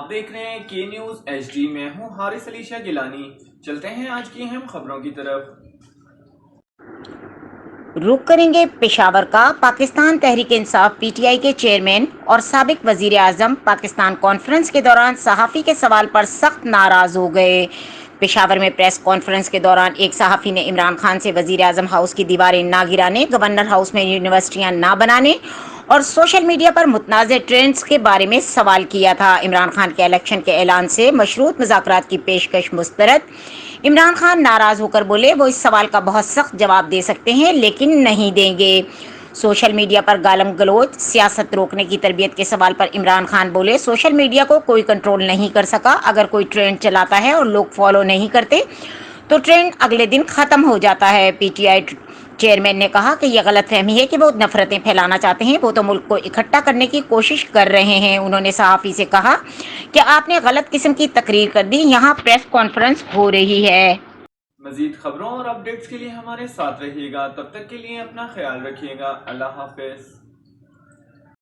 آپ دیکھ رہے ہیں کے نیوز ایچ ڈی. میں ہوں حارث علی شاہ گیلانی. چلتے ہیں آج کی اہم خبروں کی طرف. رخ کریں گے پشاور کا. Pakistan Tehreek Insaf P T I کے چیئرمین اور سابق وزیر اعظم پاکستان کانفرنس کے دوران صحافی کے سوال پر سخت ناراض ہو گئے. پشاور میں پریس کانفرنس کے دوران ایک صحافی نے عمران خان سے وزیر اعظم ہاؤس کی دیواریں نہ گرانے، گورنر ہاؤس میں یونیورسٹیاں نہ بنانے اور سوشل میڈیا پر متنازع ٹرینڈز کے بارے میں سوال کیا تھا. عمران خان کے الیکشن کے اعلان سے مشروط مذاکرات کی پیشکش مسترد. عمران خان ناراض ہو کر بولے وہ اس سوال کا بہت سخت جواب دے سکتے ہیں لیکن نہیں دیں گے. سوشل میڈیا پر گالم گلوچ، سیاست روکنے کی تربیت کے سوال پر عمران خان بولے سوشل میڈیا کو کوئی کنٹرول نہیں کر سکا. اگر کوئی ٹرینڈ چلاتا ہے اور لوگ فالو نہیں کرتے تو ٹرینڈ اگلے دن ختم ہو جاتا ہے. پی ٹی آئی چیئرمین نے کہا کہ یہ غلط فہمی ہے کہ وہ نفرتیں پھیلانا چاہتے ہیں، وہ تو ملک کو اکٹھا کرنے کی کوشش کر رہے ہیں. انہوں نے صحافی سے کہا کہ آپ نے غلط قسم کی تقریر کر دی، یہاں پریس کانفرنس ہو رہی ہے. مزید خبروں اور اپڈیٹس کے لیے ہمارے ساتھ رہیے گا. تب تک کے لیے اپنا خیال رکھیے گا. اللہ حافظ.